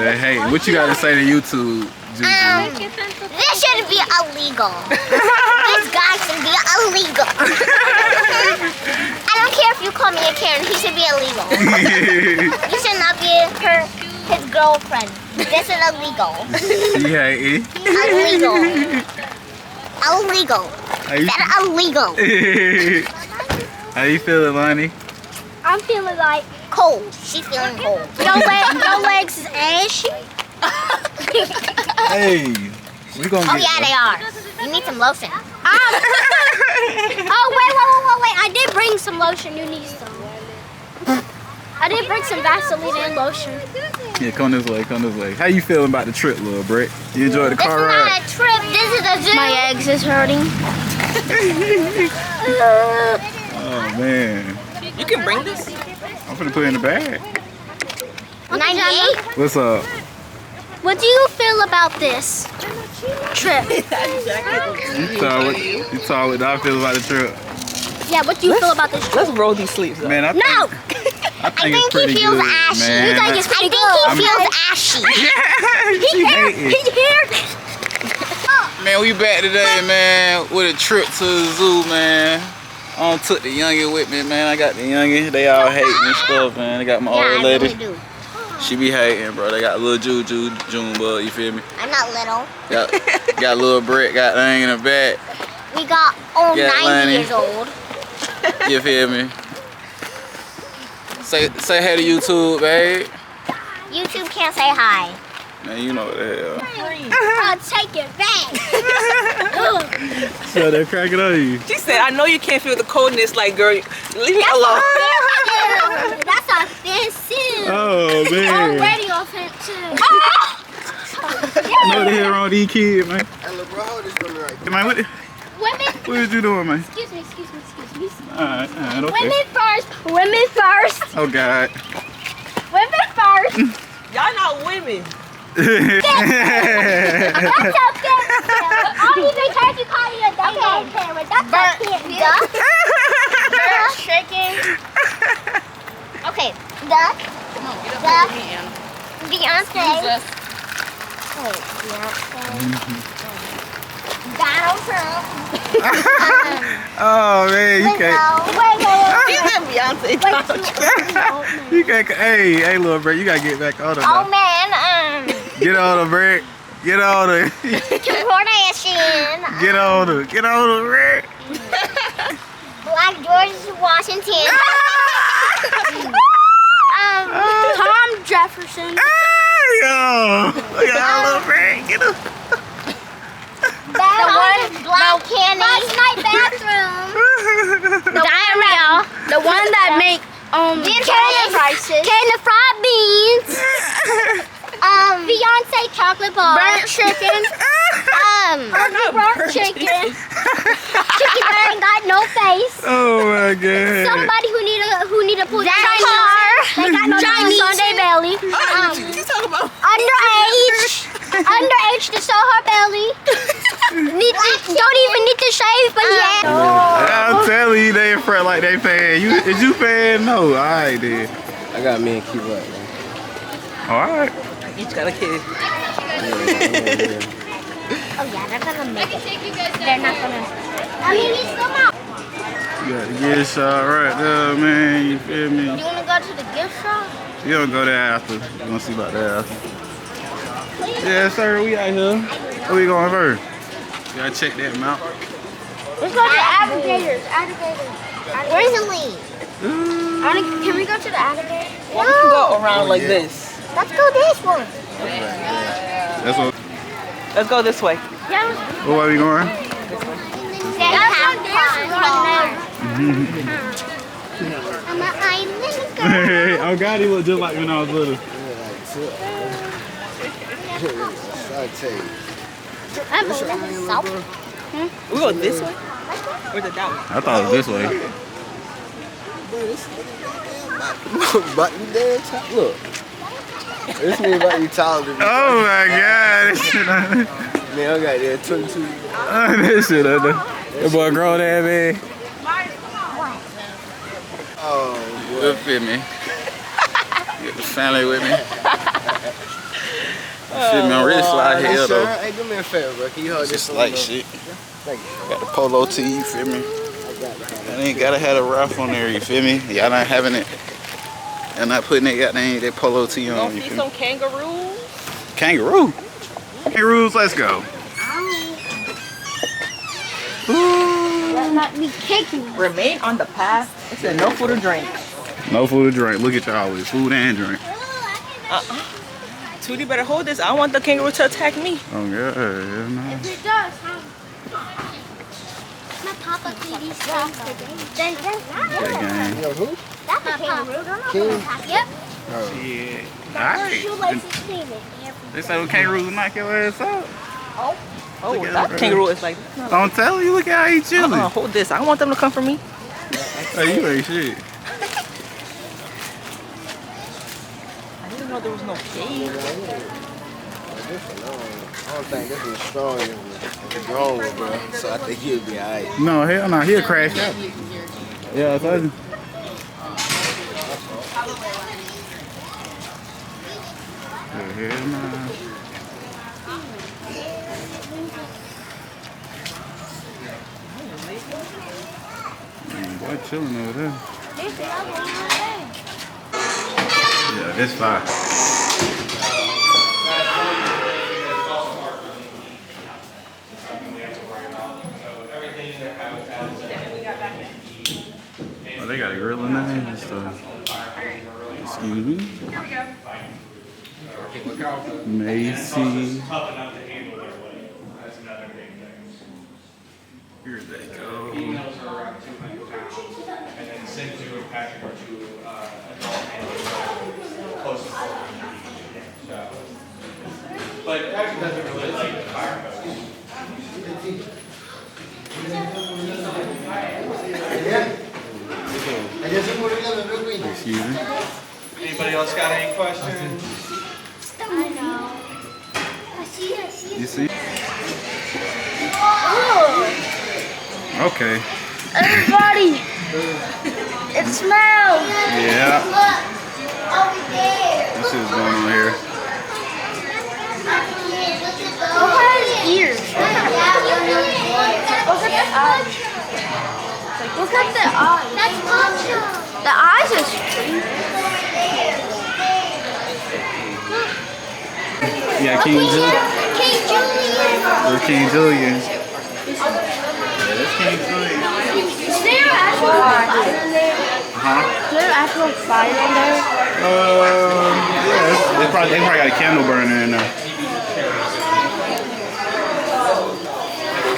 they hate. What you got to say to YouTube, Juju? This shouldn't be illegal. This guy should be illegal. I don't care if you call me a Karen. He should be illegal. You should not be his girlfriend. This is illegal. She hating. Illegal. Illegal. That's illegal. How you feeling, Lonnie? I'm feeling like cold. She's feeling cold. Your legs is ashy. Hey, we gonna Oh get yeah, there. they are. You need some lotion. Oh wait! I did bring some lotion. You need some. I did bring some Vaseline and lotion. Yeah, come this way, come this way. How you feeling about the trip, little Brett? You enjoyed the car ride? This is not a trip. This is a zoo. My eggs is hurting. Oh man. You can bring this. I'm finna put it in the bag. 98. What's up? What do you feel about this trip? You talk what I feel about the trip. Yeah, what do you feel about this trip? Let's roll these sleeves up. Man, I think it's pretty he feels good, ashy. man. You think it's pretty good? I think he feels ashy. She hating. Man, we back today, man, with a trip to the zoo, man. I took the youngin with me, man. I got the youngin. They all hating and stuff, man. I got my old lady. Really do. She be hating, bro. They got little Juju, Junebug, you feel me? I'm not little. Got little Brett, got thing in the back. We got old Yeah, 90 Lenny. years old. You feel me? Say hey to YouTube, babe. YouTube can't say hi. Man, you know what the hell. I'll take it back. So they're cracking on you. She said, I know you can't feel the coldness, like, girl, leave me alone. That's offensive. Oh man. Already offensive. No, the hell wrong with these kids, man. Hey, look, bro, hold this for me right quick. Man, Women, what is you doing, man? excuse me. Alright, okay. Women first. Women first. Oh God. Women first. Y'all not women. That's okay. I don't even care if you call me a dang parent. That's okay. Duck. Bird shaking. Okay. Duck. Duck. Beyonce. Wait, Beyonce. Donald Trump. Oh man, you can't. Beyonce. You can't. Hey, little Brett, you gotta get back on it. Oh man, Get on the Brett. Get on it. Kardashian. Get on it. Get on the Brett. Black George Washington. Tom Jefferson. Yo, look at all little Brett. Get him. The one Black Candy. Last night bathroom. Diarrhea. The one that make prices. Can of fried beans. Beyonce chocolate bar. Burnt chicken. Burnt chicken. Chicken that ain't got no face. Oh my God. Somebody who need a pull car. They got no Chinese on their belly. You talking about? Underage to show her belly. Don't even need to shave, but yeah. I'm telling you, they in front like they fan. Is you fan? No, alright then. I got me and keep up, man. Alright. Each got a kid. Oh yeah, they're gonna make it. They're not gonna. I mean, he's still out. You got the gift shop right there, man. You feel me? You wanna go to the gift shop? You don't go there after. We're gonna see about that after. Yeah, sir, we out here. Where we going first? You gotta check that mount. Let's go to the alligators. Where's the lead? Can we go to the alligator? Why don't you go around like this? Let's go this one. That's what. Let's go this way. Yeah. Where are we going? I'm an island girl. Oh God, he looked just like when I was little. I'm soap. We go this way? Or the that way? I thought it was this way. But you damn top. Look. This means about you taller than me. Oh my God. This shit on there. Man, I got there 22. This shit on there. That boy grown ass man. Oh, boy. Good fit me. Get the family with me. feel me? I'm ready to slide Hey, here sir, though. hey, do me a favor, bro. Can you hold this Just one, like bro? shit. Thank you. Got the polo tee, you feel me? I got it. I ain't gotta have a rap on there, you feel me? Y'all not having it. Y'all not putting that polo tee on, Gonna you see feel me? some kangaroos. Kangaroo. Kangaroos, let's go. That might be kicking. Remain on the path. It said no food or drink. No food or drink. Look at y'all with food and drink. Tweety better hold this. I don't want the kangaroo to attack me. Oh yeah, hell no. If it does, my papa did these things today. That game. You know who? That's a kangaroo. Don't know King? Yep. Yeah. Alright. Shoelaces cleaning. They say the kangaroos will knock your ass out. Oh, Look at that her. kangaroo is like, Don't tell you, look at how he chilling. hold this. I don't want them to come for me. Hey, you ain't shit. I didn't know there was no cage. I don't think this is strong as the drone, bro. So I think he'll be alright. No, hell no, he'll crash out. Yeah, I told you. Hell no. Boy, chilling over there. Yeah, this fire. Oh, they got a grill in there and stuff. Excuse me. Macy. Here they go. And then send to a package or to adult animals close to 400. So, but it actually doesn't really like the fire hose. Excuse me. Anybody else got any questions? I know. I see it. You see? Okay. Everybody, it smells. Yeah. Look, over there. This is going on here. Look at his ears. Look at the eyes. Look at the eyes. That's Poncho. The eyes are strange. Yeah, King Julian. King Julian. Or King Julian. Yeah, that's King Julian. Is there actual fire in there? Huh? Is there actual fire in there? Yeah, they probably got a candle burner in there.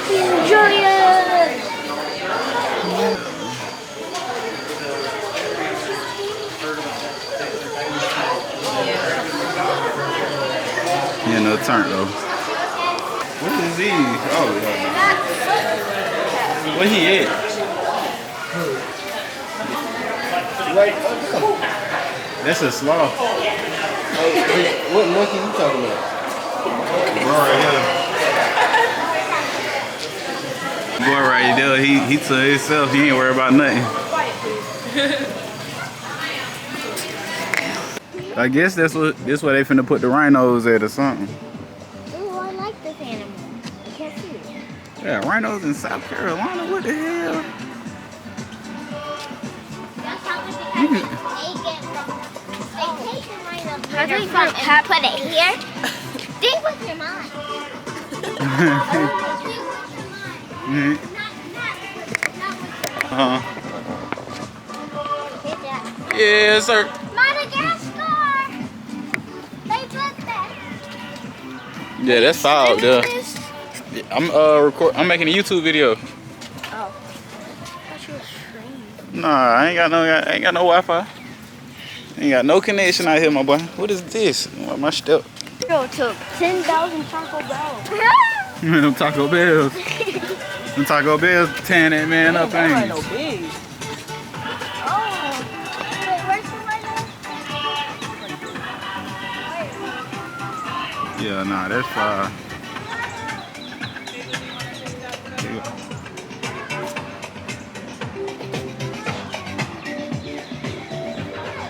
King Julian. Yeah, no turn though. What is he? Oh, yeah. What he at? That's a sloth. What monkey you talking about? Boy right there, he to himself, he ain't worried about nothing. I guess that's what they finna put the rhinos at or something. Ooh, I like this animal. You can't see it. Yeah, rhinos in South Carolina, what the hell? That's how they get vacation right up here and put it here. Think with your mind. Yes, sir. Madagascar! They took that. Yeah, that's foul, duh. I'm making a YouTube video. Oh. That's your stream. Nah, I ain't got no Wi-Fi. Ain't got no connection out here, my boy. What is this? My step. Bro took 10,000 Taco Bell. Them Taco Bells. Them Taco Bells tearing that man up, ain't No it? big. Oh. Wait, where's the right now? Yeah, nah, that's fire.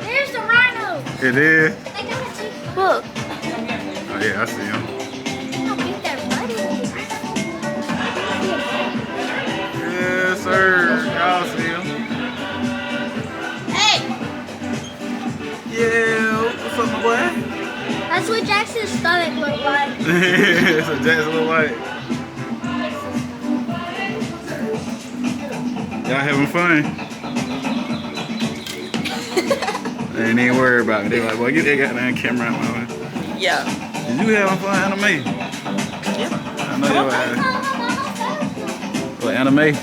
There's the rhino. It is? Look. Oh, yeah, Yeah, I see him. Yes, sir. Y'all see him. Hey! Yeah, what's up, my boy? That's what Jackson's stomach looked like. So Jackson look like. Y'all having fun? They ain't even worried about me. They like, boy, get that goddamn camera out my way. Yeah. Is you having fun, anime? Yeah. I know your ass. What, anime?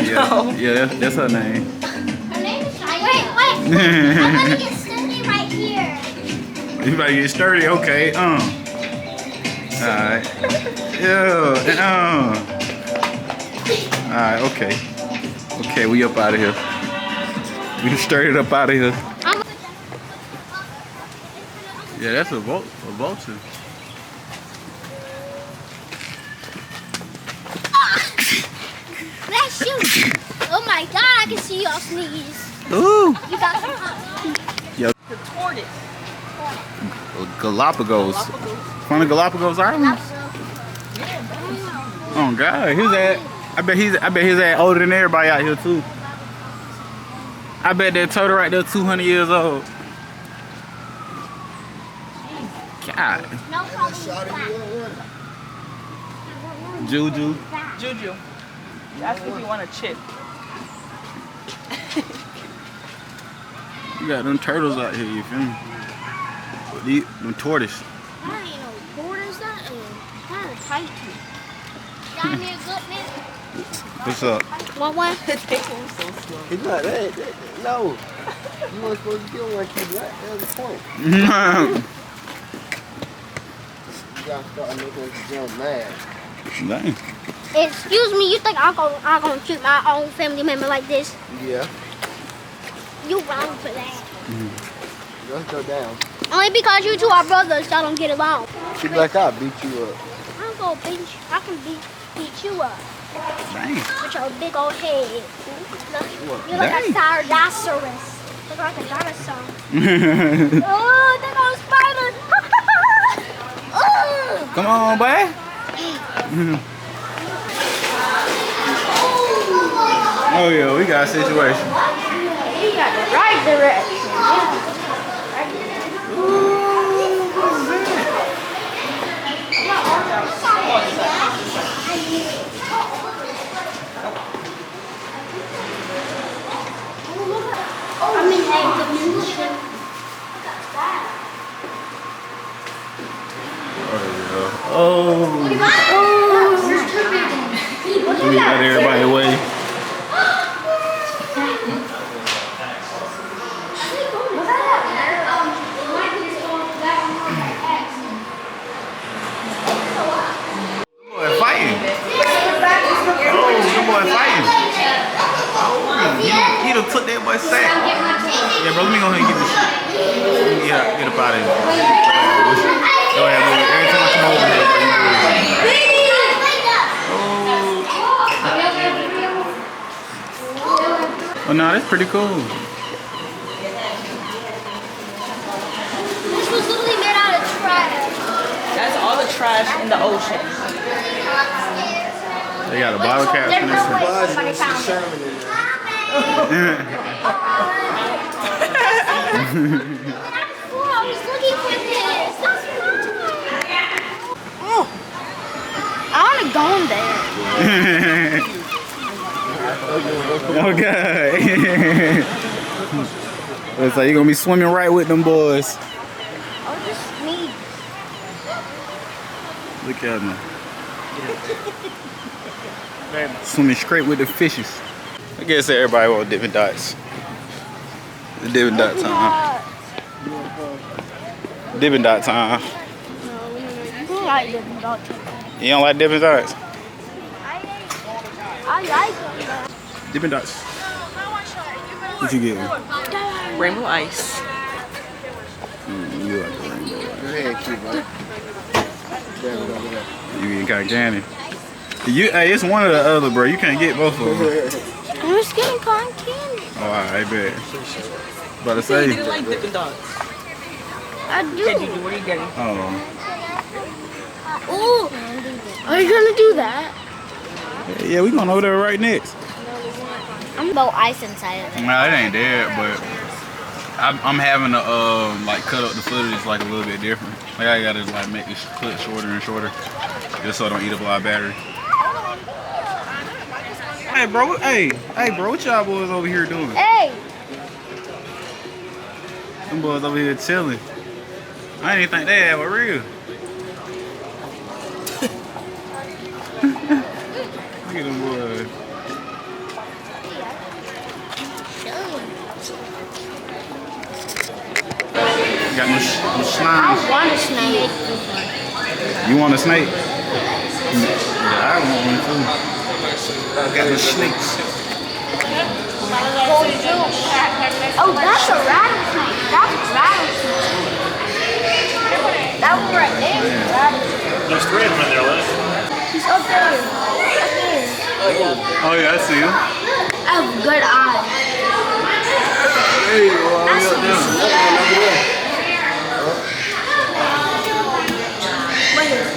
Yeah, yeah, that's her name. Her name is Shia. Wait. I'm gonna get sturdy right here. You about to get sturdy? Okay, Alright. Yeah, Alright, okay. Okay, we up out of here. We straight up out of here. Yeah, that's a vulture. Let's shoot. Oh my god, I can see y'all sneeze. Ooh. You got some hot. The tortoise. Galapagos. From the Galapagos Islands? Oh God, his ass. I bet his ass older than everybody out here too. I bet that turtle right there 200 years old. God. No problem. Juju. Juju. That's if you want a chip. You got them turtles out here, you feel me? Them tortoise. That ain't no borders, that is kind of tight. Got me a good man. What's up? Want one? They move so slow. He's not that. No. You weren't supposed to kill one kid, right? That was the point. You gotta start making the jump mad. Dang. Excuse me, you think I'm gonna treat my own family member like this? Yeah. You wrong for that. Let's go down. Only because you two are brothers, y'all don't get along. She's like, I'll beat you up. I'm gonna beat you. I can beat you up Dang. with your big old head. You're like Dang. a Tyrannosaurus. Look like a dinosaur. Oh, there goes spider. Oh. Come on, boy. Oh yeah, we got a situation. You got the right direction. I'm in eighth dimension. Oh. We got everybody away. Boy fighting. Oh, the boy fighting. He done took that boy's sack. Yeah, bro, let me go ahead and get this shit. Get up out of here. Go ahead, bro. Every time I come over here, bro, you know what it is. Oh, no, that's pretty cool. This was literally made out of trash. That's all the trash in the ocean. They got a bottle cap in this one. Somebody found it. I was looking for this. That's fine. I want to go in there. Oh God. Looks like you're gonna be swimming right with them boys. Oh, just me. Look at them. Swimming straight with the fishes. I guess everybody want Dippin' Dots. The Dippin' Dot time. Dippin' Dot time. No, you don't like Dippin' Dots. You don't like Dippin' Dots? I like them. Dippin' Dots. What you getting? Rainbow ice. You like the rainbow. Go ahead, kid, bro. Damn it over there. You getting kind of candy. Hey, it's one or the other, bro. You can't get both of them. I'm just getting cotton candy. Oh, I bet. About to They say. didn't like Dippin' Dots. I do. What are you getting? Oh. Ooh. Are you gonna do that? Yeah, we going over there right next. I'm about ice inside of it. Nah, it ain't there, but I'm having to like cut up the footage like a little bit different. Like I gotta like make this clip shorter and shorter, just so I don't eat up a lot of battery. Hey bro, what y'all boys over here doing? Hey. Them boys over here chilling. I didn't even think they had a real. Look at them boys. Got no slime. I want a snake. You want a snake? Yeah, I want one too. Got the snakes. Oh, that's a rattlesnake. That's a rattlesnake. That one right there is a rattlesnake. There's 3 of them in there, Liz. He's up there. Up there. Oh yeah, I see him. I have good eyes. Hey, well, That's over there. Wait here.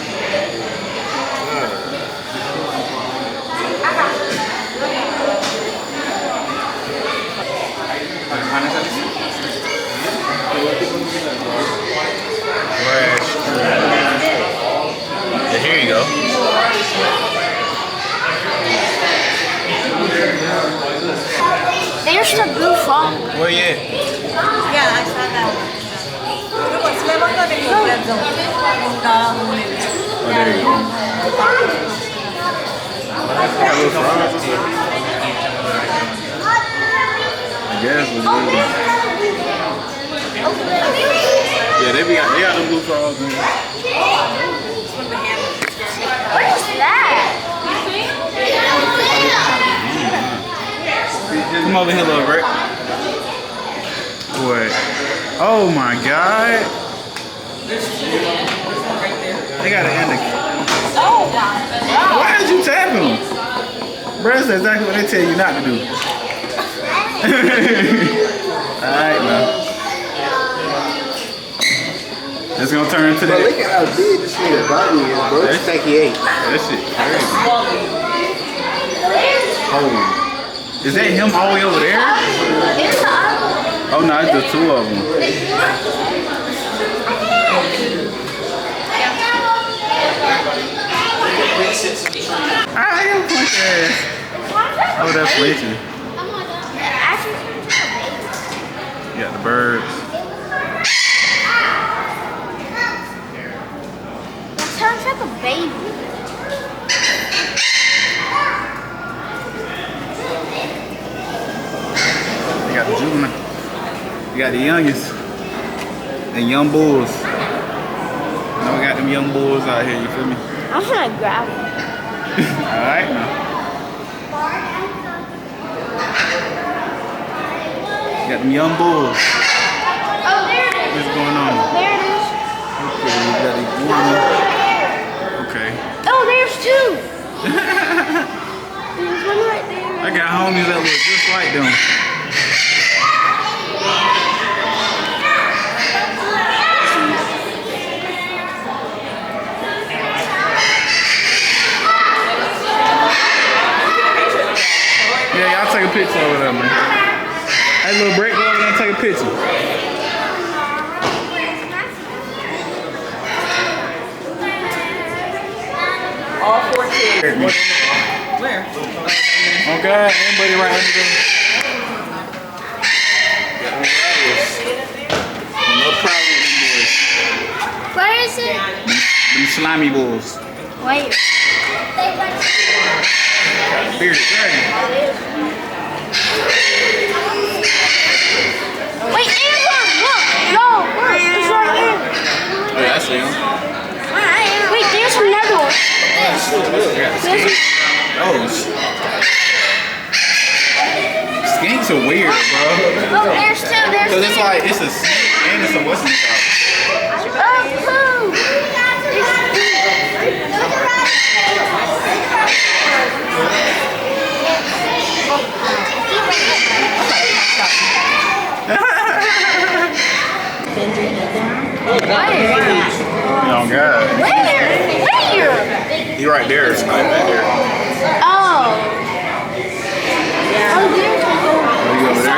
Yeah, here you go. There's the blue frog. Where you at? Yeah, I saw that one. Oh, there you go. I guess we do. Yeah, they got the blue frogs in there. What is that? Come over here, little Rick. What? Oh my God! They got an indicator. Oh my God. Why did you tap him? Bro, that's exactly what they tell you not to do. Alright, man. It's gonna turn into Bro, that. look at how big this nigga body is, bro. You think he ate? That shit crazy. Oh. Is that him all the way over there? There's the other one. Oh no, it's the 2 of them. I am punch ass. Oh, that's fleeting. You got the birds. That sounds like a baby. You got the juvenile. You got the youngest. And young bulls. Now we got them young bulls out here, you feel me? I'm gonna grab one. Alright now. You got them young bulls. Oh, there it is. What's going on? There it is. Okay, you got the iguana. Okay. Oh, there's 2. There's one right there. I got homies that look just like them. Yeah, y'all take a picture over there, man. Hey, little break, go over there and take a picture. All 4 kids. Where? Okay, everybody right under them. No problem with them boys. Where is it? Them slimy bulls. Wait. Bearded dragon. Wait, there's one. Look. No, look. It's right here. Oh, yeah, I see him. Wait, there's another one. Oh, skinks are weird, bro. Oh, there's 2. There's 2. Cause it's like it's a snake and it's a what's it called? You right there. It's right back there. Oh. Oh, there's Oh, you over there?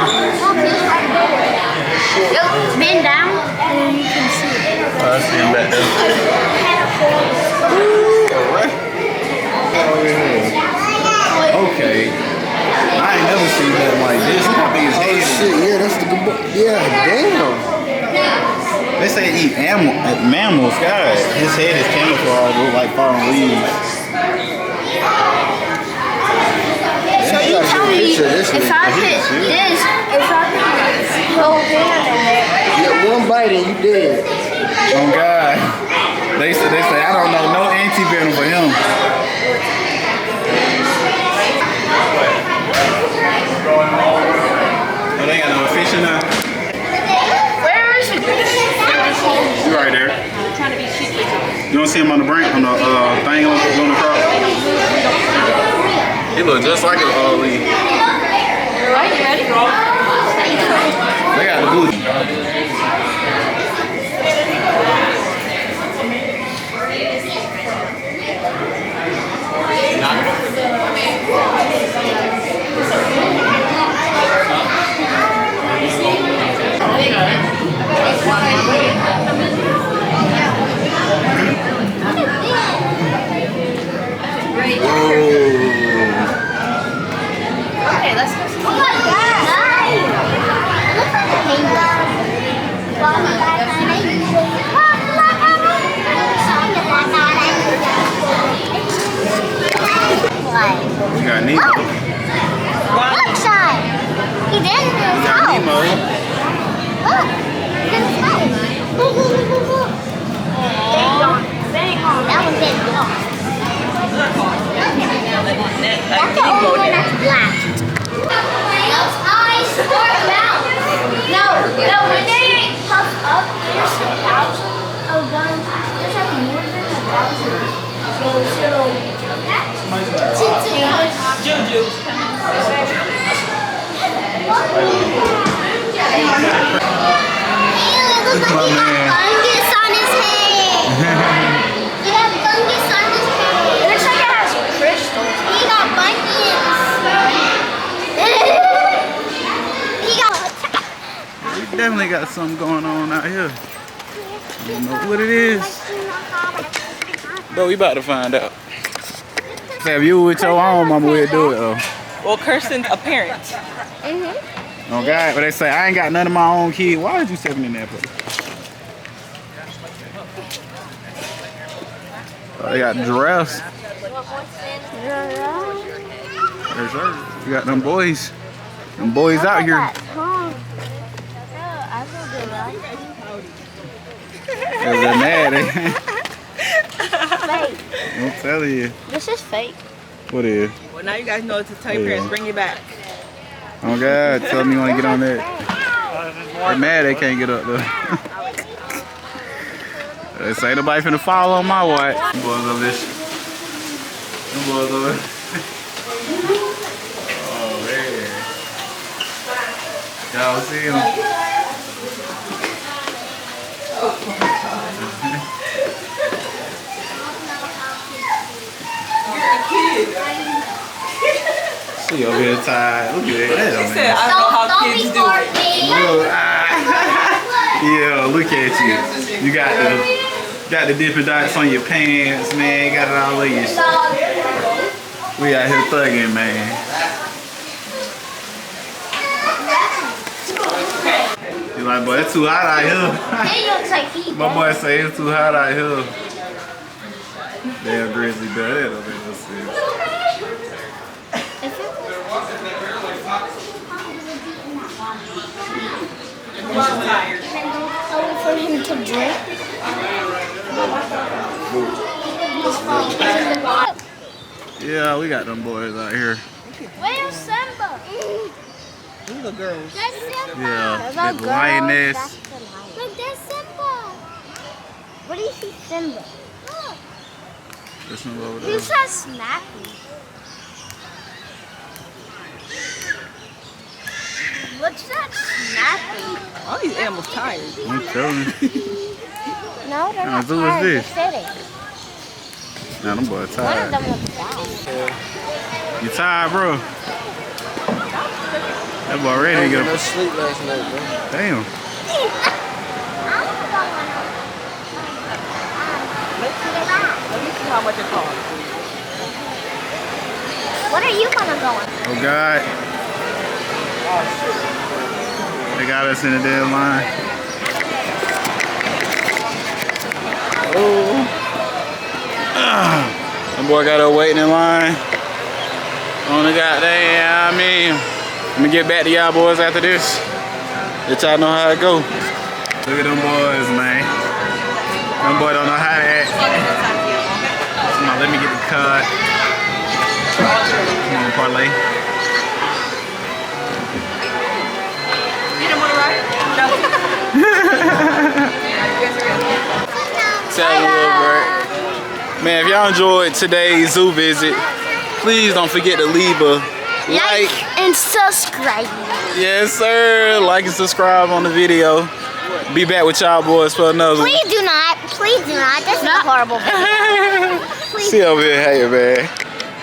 Yep, bend down and then you can see it. Oh, I see him back there. Alright. Okay. I ain't never seen nothing like this. How big is Oh head? shit, yeah, that's the good boy. Yeah, damn. They say they eat mammals. God, his head is camouflaged with like fallen leaves. So you tell me if I put this, whole hand in there. Yeah, one bite and you dead. Oh God. They say I don't know no anti-venom for him. Oh, they got no fish in there? Where is it? You right there. You don't see him on the brink, on the thing on the cross? He look just like a leaf. Alright, you ready? They got the blue. Okay, let's go. Oh my God! Look at the You got Nemo. Look, Sean. He did it You got himself. Nemo. Look, he did it himself. That was it. That's the only one that's black. Those eyes or mouth. No, when they puff up, there's a thousand of them. There's like more than 1,000. Juju. Look like he got fungus on his head. He got fungus on his head. It looks like it has crystals. He got bunions. He got. We definitely got something going on out here. I don't know what it is. But we about to find out. If you were with your own mama, we'd do it though. Well, Kirsten's a parent. Oh God, but they say I ain't got none of my own kid. Why did you stepping in that place? Oh, they got giraffes. There's her. You got them boys. Them boys out here. They're mad. I'm telling you. This is fake. What is? Well, now you guys know to tell your parents, bring you back. Oh God, tell me you want to get on that. They're mad they can't get up though. They say nobody finna fall on my watch. Them boys over this. Them boys over there. Oh man. Y'all see him? She over here tired. Look at that. She said, I know how kids do it. Look, yeah, look at you. You got the different dots on your pants, man. You got it all over your shit. We out here thugging, man. He's like, boy, it's too hot out here. My boy say it's too hot out here. Damn grizzly bear, that don't make no sense. For him to drink. Yeah, we got them boys out here. Where's Simba? These are girls. That's Simba. Yeah, that lioness. Look, there's Simba. What do you see, Simba? Look. This one over Who there. says Snappy? What's that Snappy? All these animals tired. I'm telling you. No, they're not Who is tired. this? They're sitting. Nah, them boys One of tired. them was down. You tired, bro? That boy ready to I get didn't get no up. sleep last night, bro. Damn. Let me see how much it costs. What are you gonna go on? Oh God. They got us in the dead line. Oh. That boy got us waiting in line. On the goddamn, I'm gonna get back to y'all boys after this. Let y'all know how it go. Look at them boys, man. Them boys don't know how to act. Come on, let me get the card. Come on, parlay. You didn't want to ride? No. Man, if y'all enjoyed today's zoo visit, please don't forget to leave a like and subscribe. Yes, sir. Like and subscribe on the video. Be back with y'all boys for another one. Please do not. Please do not. This is a horrible video. See over here, hey man.